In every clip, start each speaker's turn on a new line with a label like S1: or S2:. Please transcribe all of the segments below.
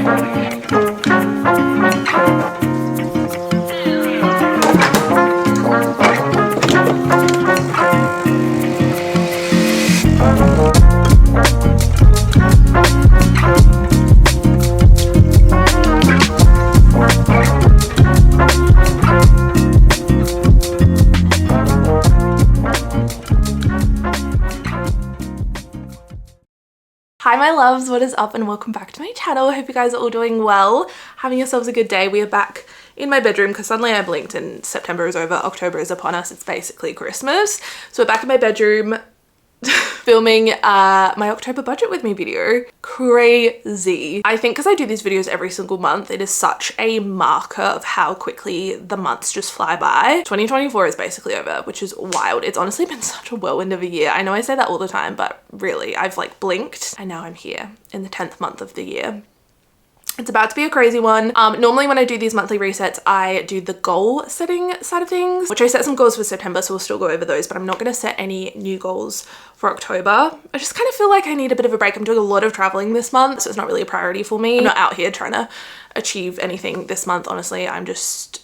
S1: Hi my loves, what is up and welcome back to my channel. I hope you guys are all doing well, having yourselves a good day. We are back in my bedroom because suddenly I blinked and September is over, October is upon us, it's basically Christmas. So we're back in my bedroom filming my October budget with me video. Crazy. I think because I do these videos every single month, it is such a marker of how quickly the months just fly by. 2024 is basically over, which is wild. It's honestly been such a whirlwind of a year. I know I say that all the time, but really I've like blinked and now I'm here in the 10th month of the year. It's about to be a crazy one. Normally when I do these monthly resets, I do the goal setting side of things, which I set some goals for September, so we'll still go over those, but I'm not going to set any new goals for October. I just kind of feel like I need a bit of a break. I'm doing a lot of traveling this month, so it's not really a priority for me. I'm not out here trying to achieve anything this month, honestly. I'm just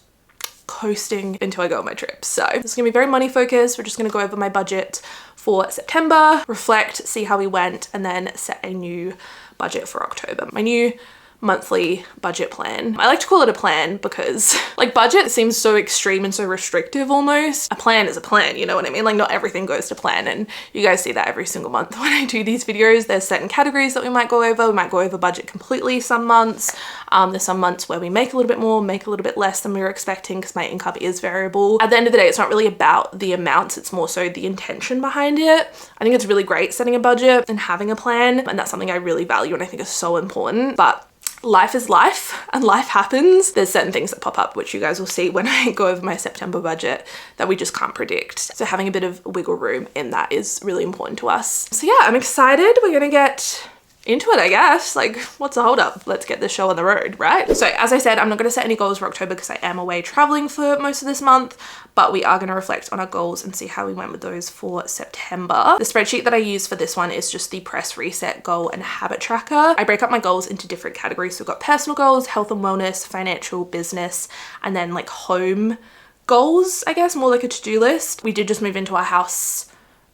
S1: coasting until I go on my trip. So it's gonna be very money focused. We're just gonna go over my budget for September, reflect, see how we went, and then set a new budget for October. My new monthly budget plan. I like to call it a plan because like budget seems so extreme and so restrictive almost. A plan is a plan, you know what I mean? Like not everything goes to plan, and you guys see that every single month when I do these videos. There's certain categories that we might go over. We might go over budget completely some months. There's some months where we make a little bit more, make a little bit less than we were expecting because my income is variable. At the end of the day, it's not really about the amounts, it's more so the intention behind it. I think it's really great setting a budget and having a plan, and that's something I really value and I think is so important. But life is life and life happens. There's certain things that pop up, which you guys will see when I go over my September budget, that we just can't predict. So having a bit of wiggle room in that is really important to us. So yeah, I'm excited. We're gonna get into it, I guess. Like, what's the hold up? Let's get this show on the road, right? So as I said, I'm not going to set any goals for October because I am away traveling for most of this month, but we are going to reflect on our goals and see how we went with those for September. The spreadsheet that I use for this one is just the press reset goal and habit tracker. I break up my goals into different categories. So we've got personal goals, health and wellness, financial, business, and then like home goals, I guess, more like a to-do list. We did just move into our house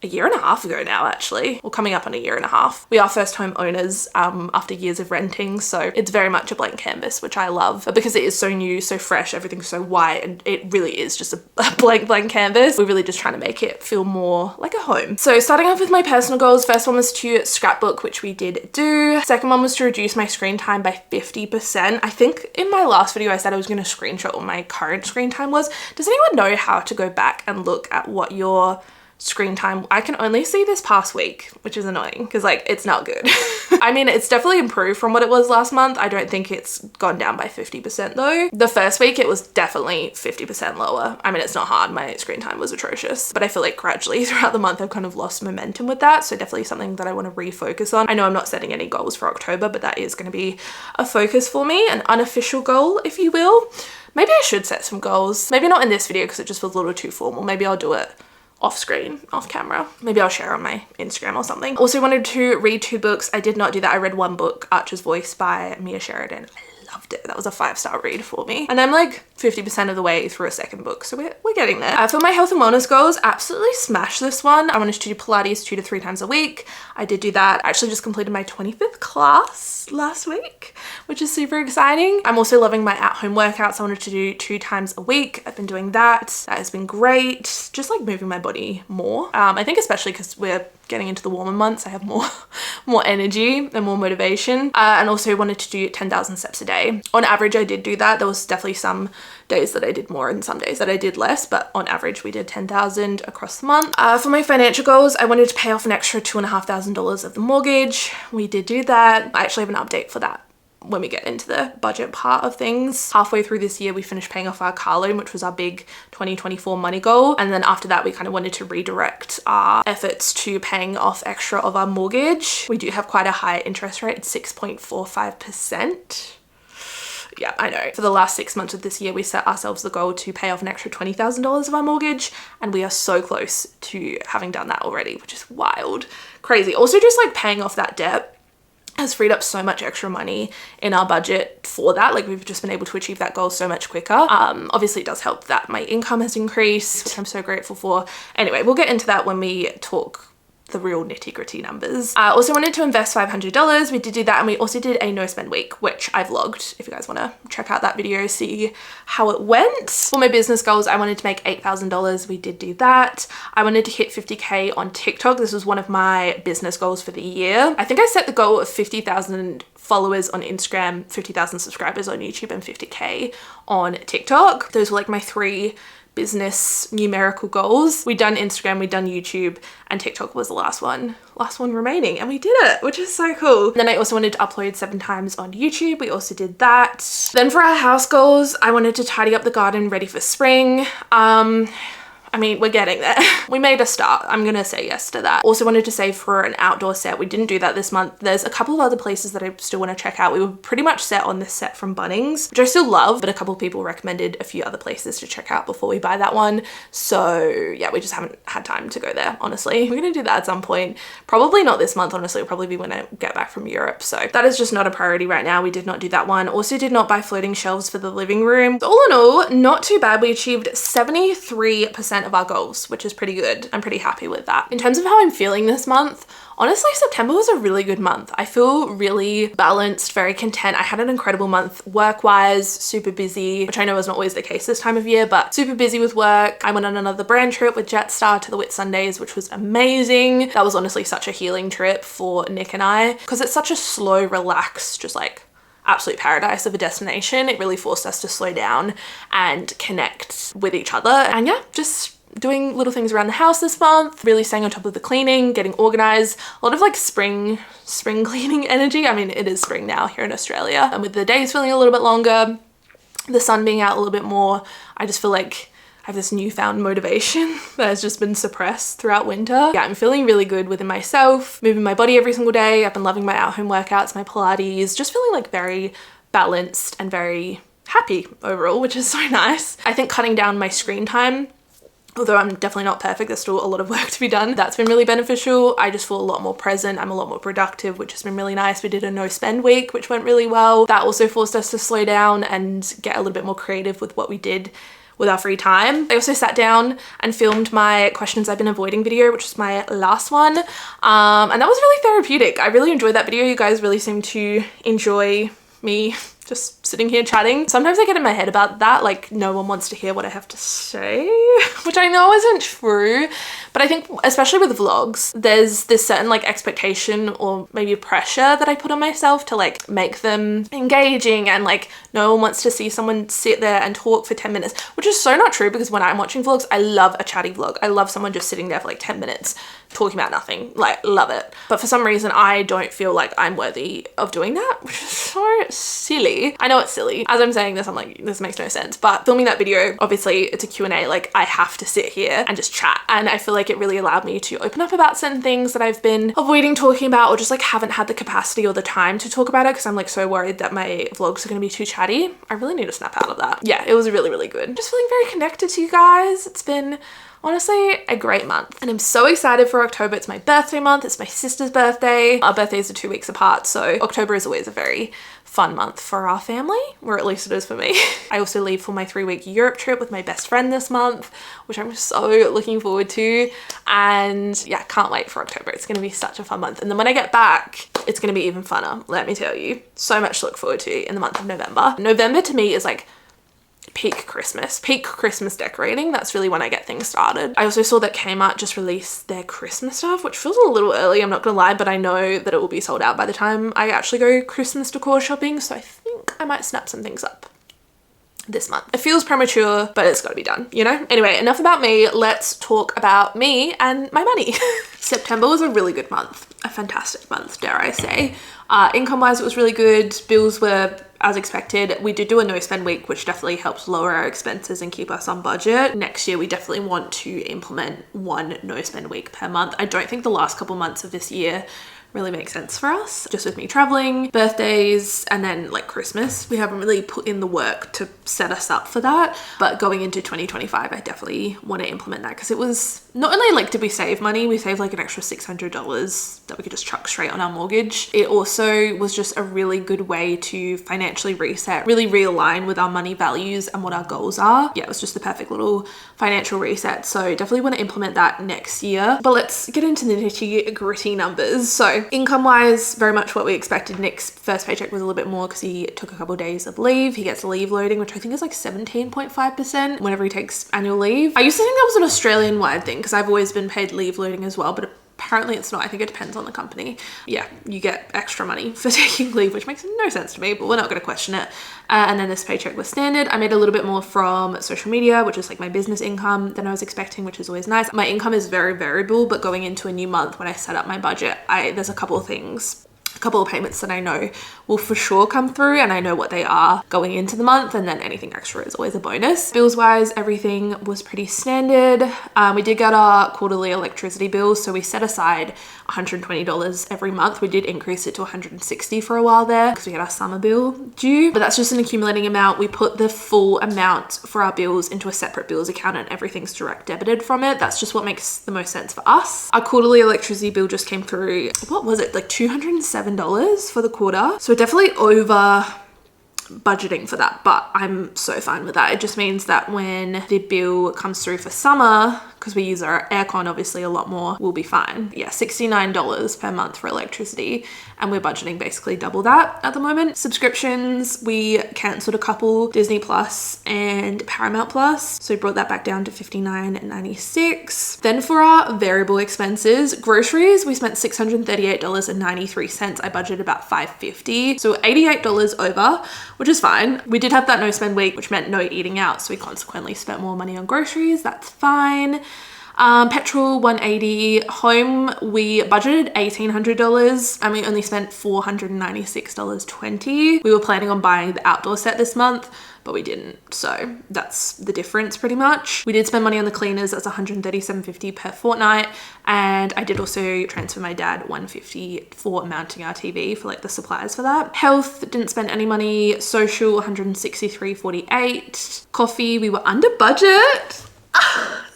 S1: a year and a half ago now, actually. Well, coming up on a year and a half. We are first home owners after years of renting, so it's very much a blank canvas, which I love. But because it is so new, so fresh, everything's so white, and it really is just a blank canvas, we're really just trying to make it feel more like a home. So starting off with my personal goals, first one was to scrapbook, which we did do. Second one was to reduce my screen time by 50%. I think in my last video I said I was going to screenshot what my current screen time was. Does anyone know how to go back and look at what your screen time? I can only see this past week, which is annoying because like it's not good. I mean, it's definitely improved from what it was last month. I don't think it's gone down by 50% though. The first week it was definitely 50% lower. I mean, it's not hard, my screen time was atrocious, but I feel like gradually throughout the month I've kind of lost momentum with that, so definitely something that I want to refocus on. I know I'm not setting any goals for October, but that is going to be a focus for me, an unofficial goal if you will. Maybe I should set some goals, maybe not in this video because it just feels a little too formal. Maybe I'll do it off screen, off camera. Maybe I'll share on my Instagram or something. Also wanted to read 2 books. I did not do that. I read one book, Archer's Voice by Mia Sheridan. I loved it. That was a 5-star read for me. And I'm like 50% of the way through a second book, so we're getting there. For my health and wellness goals, absolutely smashed this one. I wanted to do Pilates 2 to 3 times a week. I did do that. I actually just completed my 25th class last week, which is super exciting. I'm also loving my at-home workouts. I wanted to do 2 times a week. I've been doing that. That has been great. Just like moving my body more. I think especially because we're getting into the warmer months, I have more energy and more motivation. And also wanted to do 10,000 steps a day. On average, I did do that. There was definitely some days that I did more and some days that I did less, but on average we did 10,000 across the month. For my financial goals, I wanted to pay off an extra $2,500 of the mortgage. We did do that. I actually have an update for that when we get into the budget part of things. Halfway through this year, we finished paying off our car loan, which was our big 2024 money goal. And then after that, we kind of wanted to redirect our efforts to paying off extra of our mortgage. We do have quite a high interest rate, 6.45%. Yeah, I know. For the last 6 months of this year, we set ourselves the goal to pay off an extra $20,000 of our mortgage, and we are so close to having done that already, which is wild. Crazy. Also just like paying off that debt has freed up so much extra money in our budget for that. Like, we've just been able to achieve that goal so much quicker. Obviously it does help that my income has increased, which I'm so grateful for. Anyway, we'll get into that when we talk the real nitty-gritty numbers. I also wanted to invest $500. We did do that, and we also did a no spend week, which I vlogged. If you guys want to check out that video, see how it went. For my business goals, I wanted to make $8,000. We did do that. I wanted to hit 50k on TikTok. This was one of my business goals for the year. I think I set the goal of 50,000 followers on Instagram, 50,000 subscribers on YouTube, and 50k on TikTok. Those were like my 3 business numerical goals. We'd done Instagram, we'd done YouTube, and TikTok was the last one remaining, and we did it, which is so cool. Then I also wanted to upload 7 times on YouTube. We also did that. Then for our house goals, I wanted to tidy up the garden ready for spring. I mean, we're getting there. We made a start. I'm gonna say yes to that. Also wanted to save for an outdoor set. We didn't do that this month. There's a couple of other places that I still want to check out. We were pretty much set on this set from Bunnings, which I still love, but a couple of people recommended a few other places to check out before we buy that one. So yeah, we just haven't had time to go there, honestly. We're gonna do that at some point. Probably not this month, honestly. It'll probably be when I get back from Europe. So that is just not a priority right now. We did not do that one. Also did not buy floating shelves for the living room. So all in all, not too bad. We achieved 73% of our goals, which is pretty good. I'm pretty happy with that. In terms of how I'm feeling this month, honestly, September was a really good month. I feel really balanced, very content. I had an incredible month work-wise, super busy, which I know is not always the case this time of year, but super busy with work. I went on another brand trip with Jetstar to the Whitsundays, which was amazing. That was honestly such a healing trip for Nick and I, because it's such a slow, relaxed, just like absolute paradise of a destination. It really forced us to slow down and connect with each other. And yeah, just doing little things around the house this month, really staying on top of the cleaning, getting organized, a lot of like spring cleaning energy. I mean, it is spring now here in Australia, and with the days feeling a little bit longer, the sun being out a little bit more, I just feel like I have this newfound motivation that has just been suppressed throughout winter. Yeah, I'm feeling really good within myself, moving my body every single day. I've been loving my at-home workouts, my Pilates, just feeling like very balanced and very happy overall, which is so nice. I think cutting down my screen time, although I'm definitely not perfect, there's still a lot of work to be done, that's been really beneficial. I just feel a lot more present. I'm a lot more productive, which has been really nice. We did a no spend week, which went really well. That also forced us to slow down and get a little bit more creative with what we did with our free time. I also sat down and filmed my questions I've been avoiding video, which was my last one. And that was really therapeutic. I really enjoyed that video. You guys really seem to enjoy me just sitting here chatting. Sometimes I get in my head about that, like no one wants to hear what I have to say, which I know isn't true, but I think especially with vlogs, there's this certain like expectation or maybe pressure that I put on myself to like make them engaging, and like no one wants to see someone sit there and talk for 10 minutes, which is so not true, because when I'm watching vlogs, I love a chatty vlog. I love someone just sitting there for like 10 minutes talking about nothing, like love it. But for some reason, I don't feel like I'm worthy of doing that, which is so silly. I know it's silly. As I'm saying this, I'm like, this makes no sense, but filming that video, obviously it's a Q&A, like I have to sit here and just chat. And I feel like it really allowed me to open up about certain things that I've been avoiding talking about, or just like haven't had the capacity or the time to talk about it, because I'm like so worried that my vlogs are going to be too chatty. I really need to snap out of that. Yeah, it was really, really good. Just feeling very connected to you guys. It's been honestly a great month, and I'm so excited for October. It's my birthday month. It's my sister's birthday. Our birthdays are 2 weeks apart, so October is always a very fun month for our family, or at least it is for me. I also leave for my 3-week Europe trip with my best friend this month, which I'm so looking forward to. And yeah, can't wait for October. It's going to be such a fun month. And then when I get back, it's going to be even funner, let me tell you. So much to look forward to in the month of November. November to me is like peak Christmas decorating. That's really when I get things started. I also saw that Kmart just released their Christmas stuff, which feels a little early, I'm not gonna lie, but I know that it will be sold out by the time I actually go Christmas decor shopping, so I think I might snap some things up this month. It feels premature, but it's got to be done, you know? Anyway, enough about me. Let's talk about me and my money. September was a really good month, a fantastic month, dare I say. Income-wise, it was really good. Bills were as expected. We did do a no spend week, which definitely helped lower our expenses and keep us on budget. Next year, we definitely want to implement one no spend week per month. I don't think the last couple months of this year really make sense for us. Just with me traveling, birthdays, and then like Christmas, we haven't really put in the work to set us up for that. But going into 2025, I definitely want to implement that, because it was not only like did we save money, we saved like an extra $600 that we could just chuck straight on our mortgage. It also was just a really good way to financially reset, really realign with our money values and what our goals are. Yeah, it was just the perfect little financial reset. So definitely want to implement that next year. But let's get into the nitty gritty numbers. So income wise, very much what we expected. Nick's first paycheck was a little bit more because he took a couple of days of leave. He gets leave loading, which I think is like 17.5% whenever he takes annual leave. I used to think that was an Australian wide thing because I've always been paid leave loading as well, but apparently it's not. I think it depends on the company. Yeah, you get extra money for taking leave, which makes no sense to me, but we're not going to question it. And then this paycheck was standard. I made a little bit more from social media, which is like my business income, than I was expecting, which is always nice. My income is very variable, but going into a new month when I set up my budget, there's a couple of payments that I know will for sure come through, and I know what they are going into the month, and then anything extra is always a bonus. Bills wise, everything was pretty standard. We did get our quarterly electricity bills, so we set aside $120 every month. We did increase it to $160 for a while there because we had our summer bill due, but that's just an accumulating amount. We put the full amount for our bills into a separate bills account and everything's direct debited from it. That's just what makes the most sense for us. Our quarterly electricity bill just came through, what was it, like $207 for the quarter. So we're definitely over budgeting for that, but I'm so fine with that. It just means that when the bill comes through for summer, because we use our aircon obviously a lot more, we'll be fine. Yeah, $69 per month for electricity, and we're budgeting basically double that at the moment. Subscriptions, we cancelled a couple, Disney Plus and Paramount Plus, so we brought that back down to $59.96. Then for our variable expenses, groceries, we spent $638.93. I budgeted about $550, so $88 over, which is fine. We did have that no spend week, which meant no eating out, so we consequently spent more money on groceries. That's fine. Petrol $180. Home, we budgeted $1,800 and we only spent $496.20. We were planning on buying the outdoor set this month, but we didn't, so that's the difference pretty much. We did spend money on the cleaners. That's $137.50 per fortnight, and I did also transfer my dad $150 for mounting our TV for like the supplies for that. Health, didn't spend any money. Social, $163.48. Coffee, we were under budget.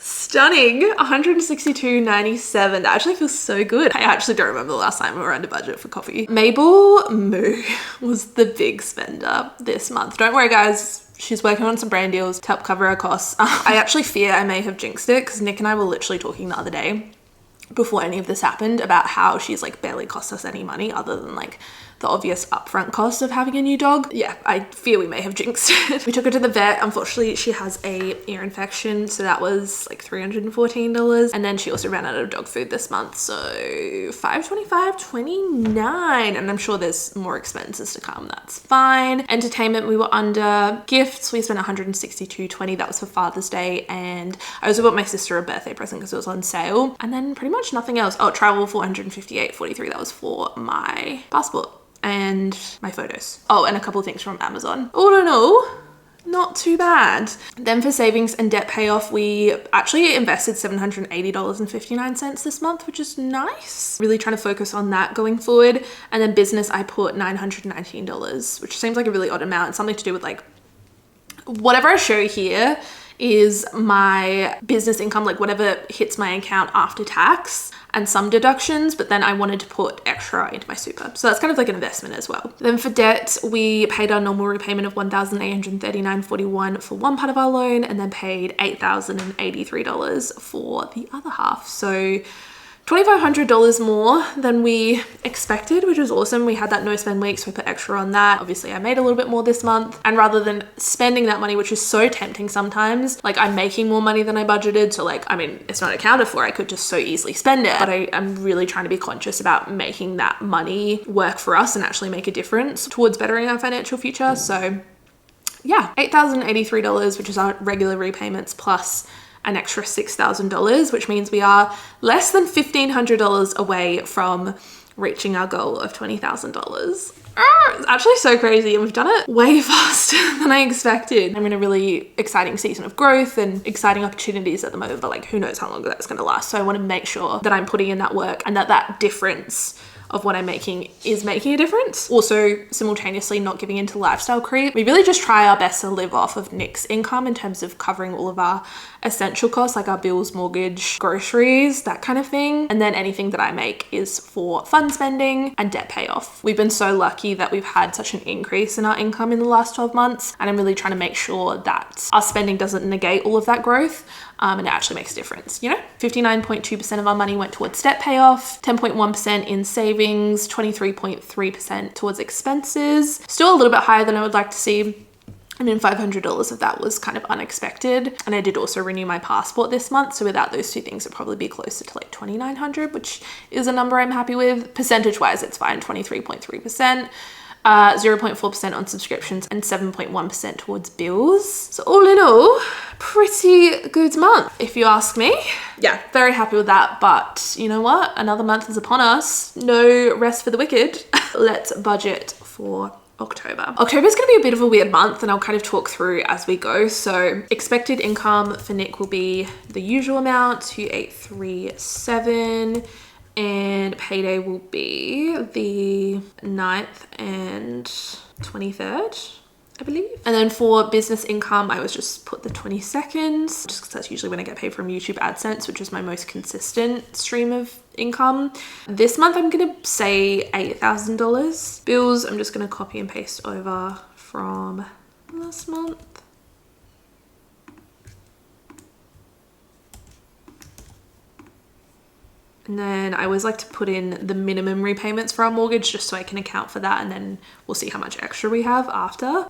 S1: Stunning, $162.97. That actually feels so good. I actually don't remember the last time we were under budget for coffee. Mabel Moo was the big spender this month. Don't worry guys, she's working on some brand deals to help cover her costs. I actually fear I may have jinxed it because Nick and I were literally talking the other day before any of this happened about how she's like barely cost us any money other than like the obvious upfront cost of having a new dog. Yeah, I fear we may have jinxed it. We took her to the vet. Unfortunately, she has a ear infection, so that was like $314. And then she also ran out of dog food this month, so $525.29. And I'm sure there's more expenses to come. That's fine. Entertainment, we were under. Gifts, we spent $162.20. That was for Father's Day, and I also bought my sister a birthday present because it was on sale. And then pretty much nothing else. Oh, travel, $458.43. That was for my passport and my photos. Oh, and a couple of things from Amazon. Oh, no, not too bad. Then for savings and debt payoff, we actually invested $780.59 this month, which is nice. Really trying to focus on that going forward. And then business, I put $919, which seems like a really odd amount. It's something to do with like, whatever I show here is my business income, like whatever hits my account after tax and some deductions, but then I wanted to put extra into my super. So that's kind of like an investment as well. Then for debt, we paid our normal repayment of $1,839.41 for one part of our loan, and then paid $8,083 for the other half. So $2,500 more than we expected, which was awesome. We had that no spend week, so we put extra on that. Obviously I made a little bit more this month, and rather than spending that money, which is so tempting sometimes, like I'm making more money than I budgeted, so like, I mean, it's not accounted for. I could just so easily spend it, but I'm really trying to be conscious about making that money work for us and actually make a difference towards bettering our financial future. So yeah, $8,083, which is our regular repayments plus an extra $6,000, which means we are less than $1,500 away from reaching our goal of $20,000. It's actually so crazy, and we've done it way faster than I expected. I'm in a really exciting season of growth and exciting opportunities at the moment, but like who knows how long that's going to last. So I want to make sure that I'm putting in that work and that difference of what I'm making is making a difference. Also, simultaneously not giving into lifestyle creep. We really just try our best to live off of Nick's income in terms of covering all of our essential costs, like our bills, mortgage, groceries, that kind of thing. And then anything that I make is for fun spending and debt payoff. We've been so lucky that we've had such an increase in our income in the last 12 months. And I'm really trying to make sure that our spending doesn't negate all of that growth. And it actually makes a difference, you know? 59.2% of our money went towards debt payoff, 10.1% in savings, 23.3% towards expenses. Still a little bit higher than I would like to see. I mean, $500 of that was kind of unexpected. And I did also renew my passport this month. So without those two things, it'd probably be closer to like $2,900, which is a number I'm happy with. Percentage wise, it's fine, 23.3%. 0.4% on subscriptions and 7.1% towards bills. So all in all, pretty good month, if you ask me. Yeah, very happy with that. But you know what? Another month is upon us. No rest for the wicked. Let's budget for October. October is going to be a bit of a weird month, and I'll kind of talk through as we go. So expected income for Nick will be the usual amount, 2,837. And payday will be the 9th and 23rd, I believe. And then for business income, I always just put the 22nd, just because that's usually when I get paid from YouTube AdSense, which is my most consistent stream of income. This month, I'm going to say $8,000. Bills, I'm just going to copy and paste over from last month. And then I always like to put in the minimum repayments for our mortgage just so I can account for that, and then we'll see how much extra we have after.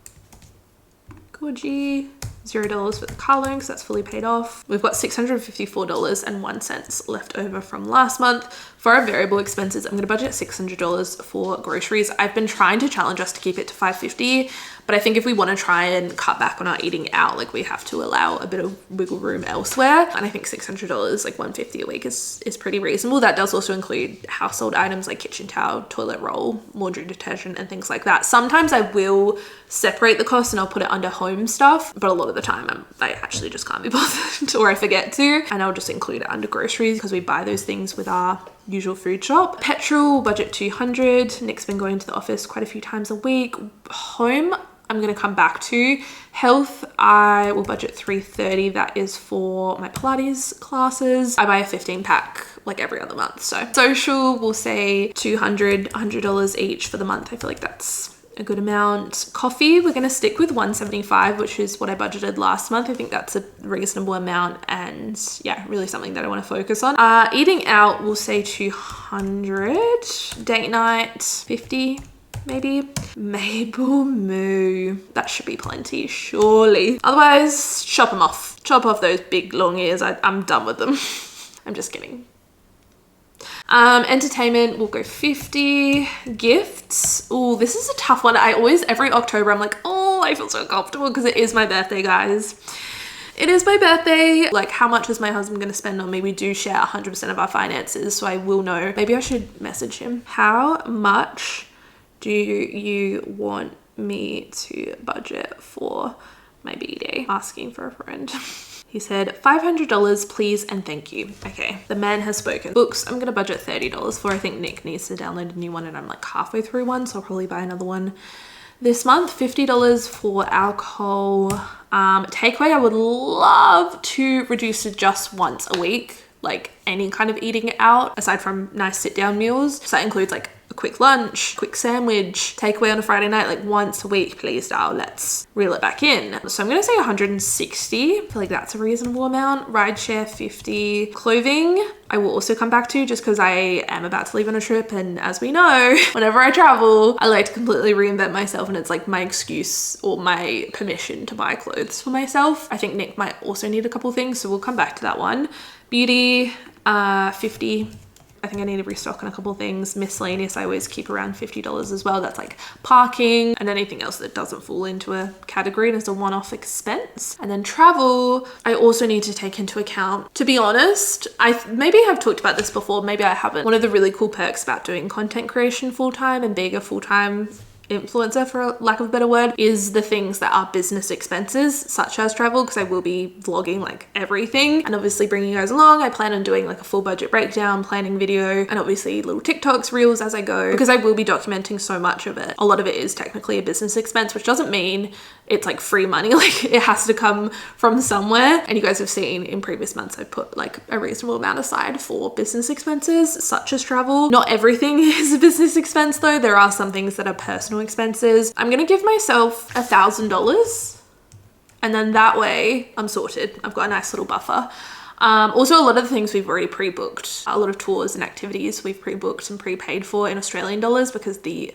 S1: Gorgy. $0 for the car loan because that's fully paid off. We've got $654.01 left over from last month. For our variable expenses, I'm going to budget $600 for groceries. I've been trying to challenge us to keep it to $550, but I think if we want to try and cut back on our eating out, like we have to allow a bit of wiggle room elsewhere. And I think $600, like $150 a week is pretty reasonable. That does also include household items like kitchen towel, toilet roll, laundry detergent, and things like that. Sometimes I will separate the cost and I'll put it under home stuff, but a lot of the time I actually just can't be bothered or I forget to, and I'll just include it under groceries because we buy those things with our usual food shop. Petrol, budget $200. Nick's been going to the office quite a few times a week. Home, I'm going to come back to. Health, I will budget $330. That is for my Pilates classes. I buy a 15 pack like every other month. So social, we'll say $100 each for the month. I feel like that's a good amount. Coffee, we're going to stick with $175, which is what I budgeted last month. I think that's a reasonable amount, and yeah, really something that I want to focus on. Eating out, we'll say $200. Date night, $50 maybe. Maple Moo, that should be plenty, surely. Otherwise, chop them off. Chop off those big long ears. I'm done with them. I'm just kidding. Entertainment, we'll go 50. Gifts, oh, this is a tough one. Every October, I'm like, oh, I feel so comfortable because it is my birthday, guys. It is my birthday. Like, how much is my husband going to spend on me? We do share 100% of our finances, so I will know. Maybe I should message him. How much do you want me to budget for my B-Day? Asking for a friend. He said, $500, please and thank you. Okay, the man has spoken. Books, I'm gonna budget $30 for. I think Nick needs to download a new one and I'm like halfway through one, so I'll probably buy another one this month. $50 for alcohol. Takeaway, I would love to reduce to just once a week, like any kind of eating out aside from nice sit down meals. So that includes like a quick lunch, quick sandwich, takeaway on a Friday night, like once a week, please, Dal. Let's reel it back in. So I'm gonna say 160. I feel like that's a reasonable amount. Rideshare, 50. Clothing, I will also come back to just because I am about to leave on a trip, and as we know, whenever I travel, I like to completely reinvent myself, and it's like my excuse or my permission to buy clothes for myself. I think Nick might also need a couple things, so we'll come back to that one. Beauty, 50. I think I need to restock on a couple things. Miscellaneous, I always keep around $50 as well. That's like parking and anything else that doesn't fall into a category and is a one-off expense. And then travel, I also need to take into account, to be honest, maybe I've talked about this before, maybe I haven't. One of the really cool perks about doing content creation full-time and being a full-time influencer, for lack of a better word, is the things that are business expenses, such as travel, because I will be vlogging like everything and obviously bringing you guys along. I plan on doing like a full budget breakdown, planning video, and obviously little TikToks, reels as I go, because I will be documenting so much of it. A lot of it is technically a business expense, which doesn't mean it's like free money. Like it has to come from somewhere. And you guys have seen in previous months, I've put like a reasonable amount aside for business expenses, such as travel. Not everything is a business expense though. There are some things that are personal expenses. I'm gonna give myself $1,000 and then that way I'm sorted. I've got a nice little buffer. Also, a lot of the things we've already pre-booked. A lot of tours and activities we've pre-booked and prepaid for in Australian dollars, because the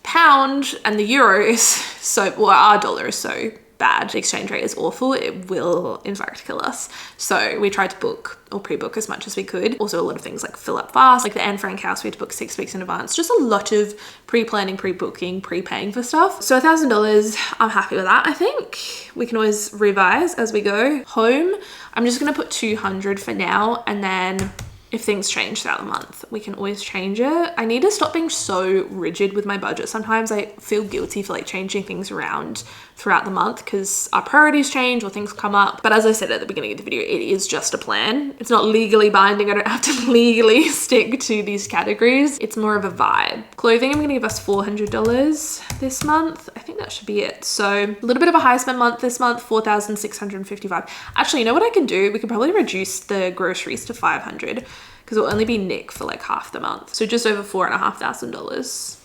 S1: pound and the euro is so, well, our dollar is so bad. The exchange rate is awful. It will in fact kill us. So we tried to book or pre-book as much as we could. Also a lot of things like fill up fast, like the Anne Frank house we had to book 6 weeks in advance. Just a lot of pre-planning, pre-booking, pre-paying for stuff. So $1,000, I'm happy with that. I think we can always revise as we go. Home, I'm just gonna put 200 for now, and then if things change throughout the month, we can always change it. I need to stop being so rigid with my budget. Sometimes I feel guilty for like changing things around throughout the month because our priorities change or things come up. But as I said at the beginning of the video, it is just a plan. It's not legally binding. I don't have to legally stick to these categories. It's more of a vibe. Clothing, I'm gonna give us $400 this month. I think that should be it. So a little bit of a high spend month this month, $4,655. Actually, you know what I can do? We could probably reduce the groceries to $500 because it'll only be Nick for like half the month. So just over $4,500.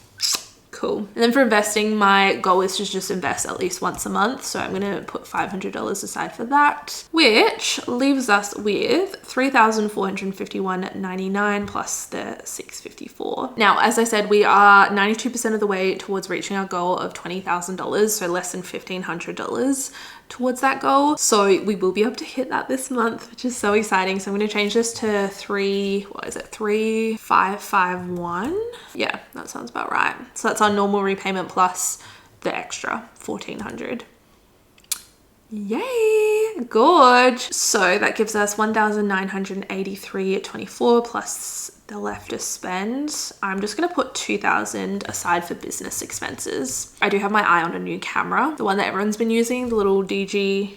S1: Cool. And then for investing, my goal is to just invest at least once a month. So I'm gonna put $500 aside for that, which leaves us with $3,451.99 plus the $654. Now, as I said, we are 92% of the way towards reaching our goal of $20,000, so less than $1,500 towards that goal. So we will be able to hit that this month, which is so exciting. So I'm going to change this to 3,551. Yeah, that sounds about right. So that's our normal repayment plus the extra $1,400. Yay, gorge. So that gives us $1,983.24 plus the left to spend. I'm just gonna put $2,000 aside for business expenses. I do have my eye on a new camera, the one that everyone's been using, the little DJI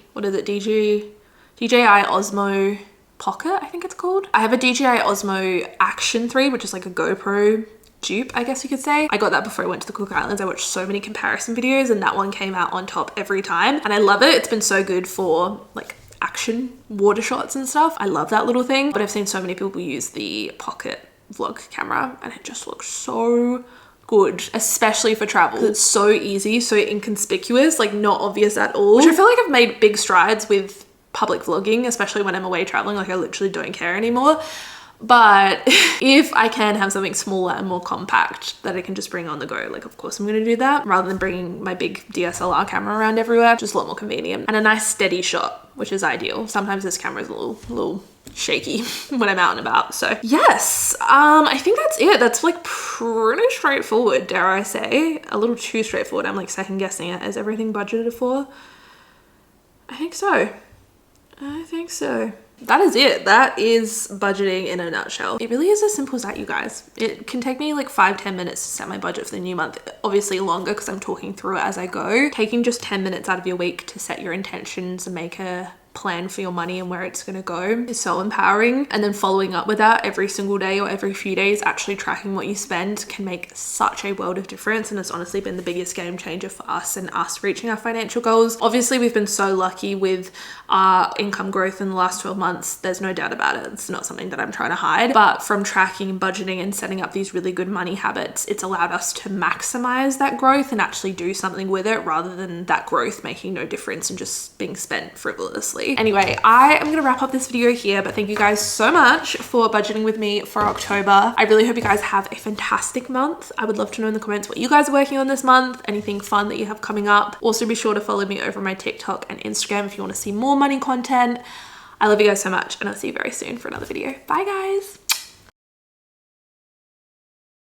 S1: Osmo Pocket, I think it's called. I have a DJI Osmo Action 3, which is like a GoPro dupe, I guess you could say. I got that before I went to the Cook Islands. I watched so many comparison videos and that one came out on top every time. And I love it. It's been so good for like action water shots and stuff. I love that little thing, but I've seen so many people use the Pocket vlog camera and it just looks so good, especially for travel. It's so easy, so inconspicuous, like not obvious at all, which I feel like I've made big strides with public vlogging, especially when I'm away traveling. Like I literally don't care anymore. But if I can have something smaller and more compact that I can just bring on the go, like of course I'm gonna do that, rather than bringing my big DSLR camera around everywhere. Just a lot more convenient and a nice steady shot, which is ideal. Sometimes this camera is a little shaky when I'm out and about. So yes, I think that's it. That's like pretty straightforward, dare I say. A little too straightforward. I'm like second guessing it. Is everything budgeted for? I think so. That is it. That is budgeting in a nutshell. It really is as simple as that, you guys. It can take me like 5-10 minutes to set my budget for the new month. Obviously longer because I'm talking through it as I go. Taking just 10 minutes out of your week to set your intentions and make a plan for your money and where it's going to go is so empowering. And then following up with that every single day or every few days, actually tracking what you spend can make such a world of difference. And it's honestly been the biggest game changer for us and us reaching our financial goals. Obviously we've been so lucky with our income growth in the last 12 months. There's no doubt about it. It's not something that I'm trying to hide, but from tracking and budgeting and setting up these really good money habits, it's allowed us to maximize that growth and actually do something with it rather than that growth making no difference and just being spent frivolously. Anyway, I am gonna wrap up this video here, but thank you guys so much for budgeting with me for October. I really hope you guys have a fantastic month. I would love to know in the comments what you guys are working on this month, anything fun that you have coming up. Also be sure to follow me over my TikTok and Instagram if you want to see more money content. I love you guys so much and I'll see you very soon for another video. Bye guys.